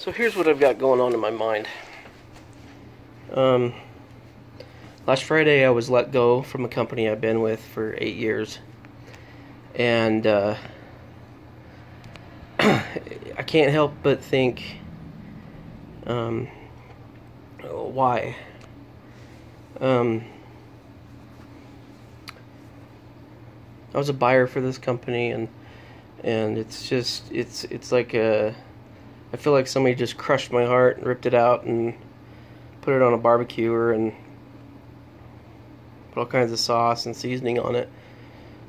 So here's what I've got going on in my mind. Last Friday I was let go from a company I've been with for 8 years. And I can't help but think, why? I was a buyer for this company, and it's just it's like I feel like somebody just crushed my heart and ripped it out and put it on a barbecuer and put all kinds of sauce and seasoning on it,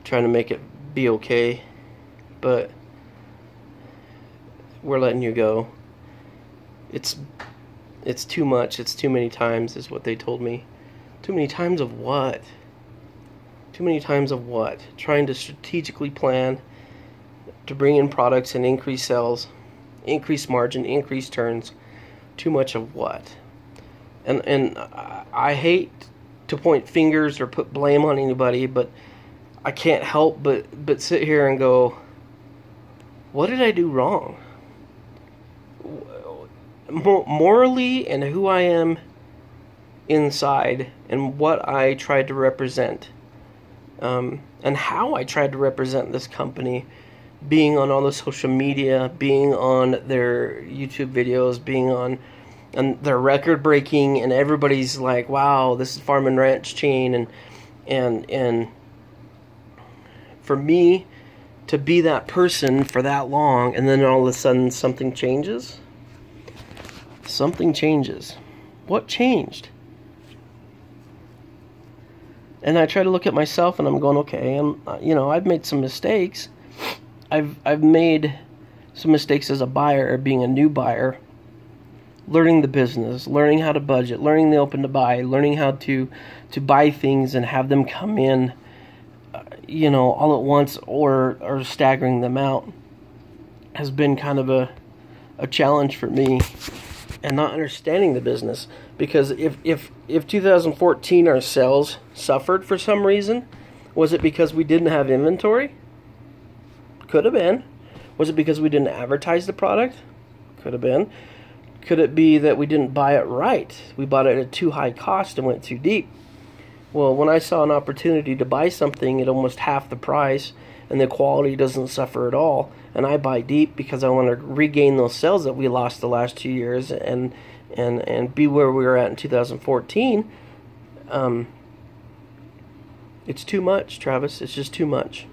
trying to make it be okay. But we're letting you go. It's too much. It's too many times, is what they told me. Too many times of what? Too many times of what? Trying to strategically plan to bring in products and increase sales, increase margin, increase turns. Too much of what? And I hate to point fingers or put blame on anybody, but I can't help but sit here and go, what did I do wrong? Morally, and who I am inside, and what I tried to represent, and how I tried to represent this company, being on all the social media, being on their YouTube videos, being on and they're record breaking, and everybody's like, wow, this is Farm and Ranch chain, and for me to be that person for that long, and then all of a sudden something changes. Something changes. What changed? And I try to look at myself, and I'm going, okay, I've made some mistakes. I've made some mistakes as a buyer, being a new buyer, learning the business, learning how to budget, learning the open to buy, learning how to buy things and have them come in, all at once or staggering them out has been kind of a challenge for me, and not understanding the business. Because if 2014 our sales suffered for some reason, was it because we didn't have inventory? Could have been. Was it because we didn't advertise the product? Could have been. Could it be that we didn't buy it right? We bought it at too high cost and went too deep. Well, when I saw an opportunity to buy something at almost half the price, and the quality doesn't suffer at all, and I buy deep because I want to regain those sales that we lost the last 2 years and be where we were at in 2014, it's too much, Travis. It's just too much.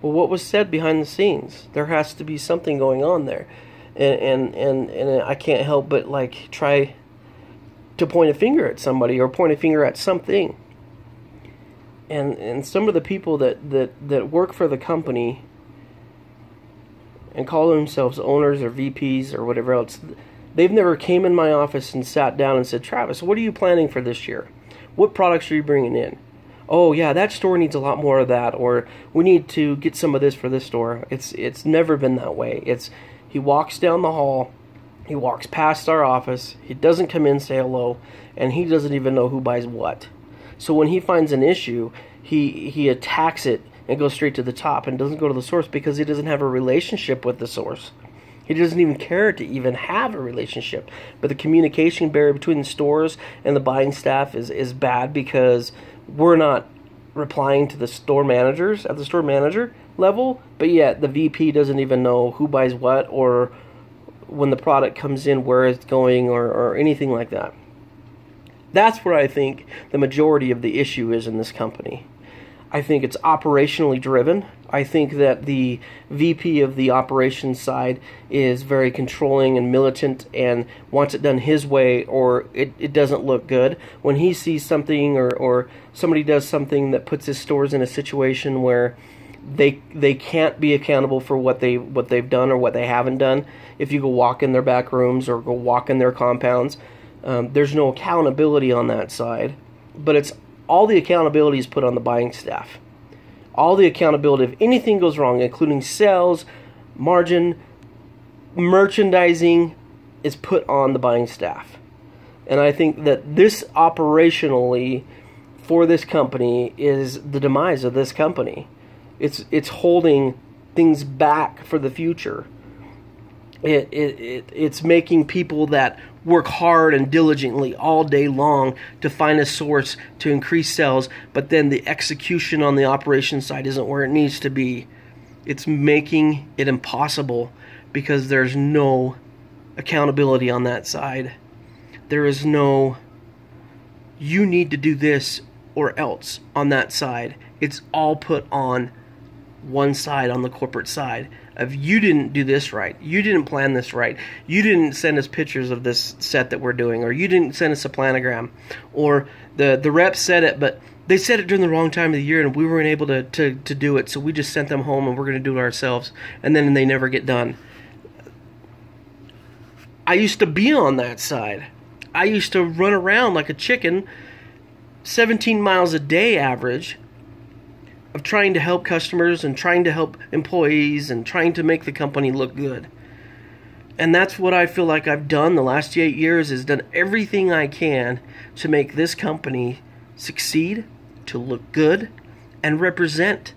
Well, what was said behind the scenes? There has to be something going on there. And I can't help but try to point a finger at somebody or point a finger at something. And some of the people that work for the company and call themselves owners or VPs or whatever else, they've never came in my office and sat down and said, Travis, what are you planning for this year? What products are you bringing in? Oh yeah, that store needs a lot more of that, or we need to get some of this for this store. It's never been that way. He walks down the hall, he walks past our office, he doesn't come in, say hello, and he doesn't even know who buys what. So when he finds an issue, he attacks it and goes straight to the top and doesn't go to the source because he doesn't have a relationship with the source. He doesn't even care to even have a relationship. But the communication barrier between the stores and the buying staff is bad because we're not replying to the store managers at the store manager level, but yet the VP doesn't even know who buys what, or when the product comes in, where it's going, or anything like that. That's where I think the majority of the issue is in this company. I think it's operationally driven. I think that the VP of the operations side is very controlling and militant and wants it done his way, or it doesn't look good. When he sees something or somebody does something that puts his stores in a situation where they can't be accountable for what they've done or what they haven't done. If you go walk in their back rooms or go walk in their compounds, there's no accountability on that side. But it's all the accountability is put on the buying staff. All the accountability, if anything goes wrong, including sales, margin, merchandising, is put on the buying staff. And I think that this operationally for this company is the demise of this company. It's holding things back for the future. It's making people that work hard and diligently all day long to find a source to increase sales, but then the execution on the operations side isn't where it needs to be. It's making it impossible because there's no accountability on that side. There is no, you need to do this or else on that side. It's all put on one side, on the corporate side. If you didn't do this right, you didn't plan this right, you didn't send us pictures of this set that we're doing, or you didn't send us a planogram, or the reps said it, but they said it during the wrong time of the year and we weren't able to do it, so we just sent them home and we're going to do it ourselves, and then they never get done. I used to be on that side. I used to run around like a chicken, 17 miles a day average, of trying to help customers and trying to help employees and trying to make the company look good. And that's what I feel like I've done the last 8 years, is done everything I can to make this company succeed, to look good, and represent.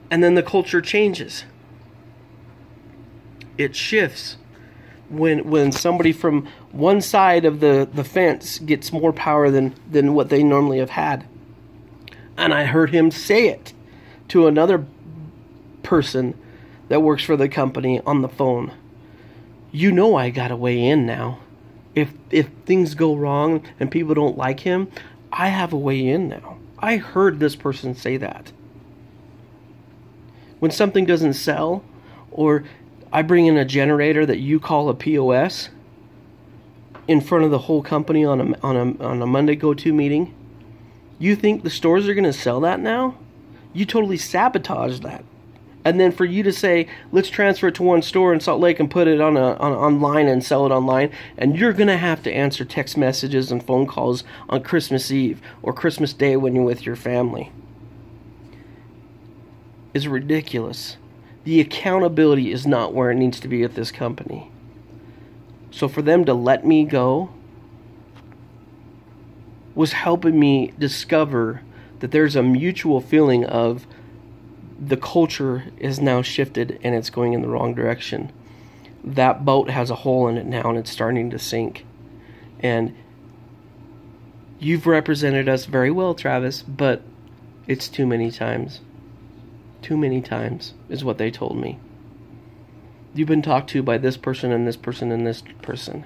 And then the culture changes. It shifts when somebody from one side of the fence gets more power than what they normally have had. And I heard him say it to another person that works for the company on the phone. You know I got to weigh in now. If things go wrong and people don't like him, I have a way in now. I heard this person say that. When something doesn't sell, or I bring in a generator that you call a POS in front of the whole company on a Monday go-to meeting, you think the stores are going to sell that now? You totally sabotage that. And then for you to say, let's transfer it to one store in Salt Lake and put it on online and sell it online, and you're going to have to answer text messages and phone calls on Christmas Eve or Christmas Day when you're with your family, is ridiculous. The accountability is not where it needs to be at this company. So for them to let me go was helping me discover that there's a mutual feeling of the culture is now shifted and it's going in the wrong direction. That boat has a hole in it now and it's starting to sink. And you've represented us very well, Travis, but it's too many times. Too many times is what they told me. You've been talked to by this person and this person and this person.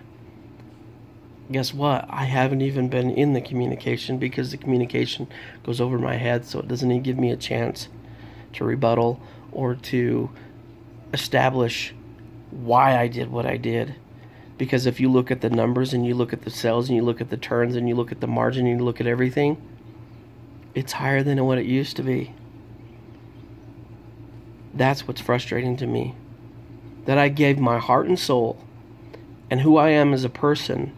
Guess what? I haven't even been in the communication because the communication goes over my head, so it doesn't even give me a chance to rebuttal or to establish why I did what I did. Because if you look at the numbers and you look at the sales and you look at the turns and you look at the margin and you look at everything, it's higher than what it used to be. That's what's frustrating to me. That I gave my heart and soul and who I am as a person,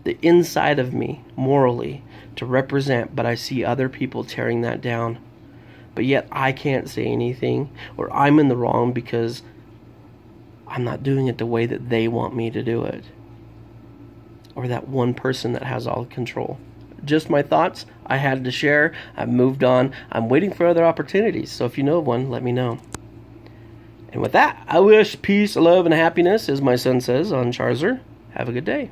the inside of me, morally, to represent, but I see other people tearing that down. But yet I can't say anything, or I'm in the wrong because I'm not doing it the way that they want me to do it. Or that one person that has all control. Just my thoughts. I had to share. I've moved on. I'm waiting for other opportunities. So if you know of one, let me know. And with that, I wish peace, love, and happiness, as my son says on Charizard. Have a good day.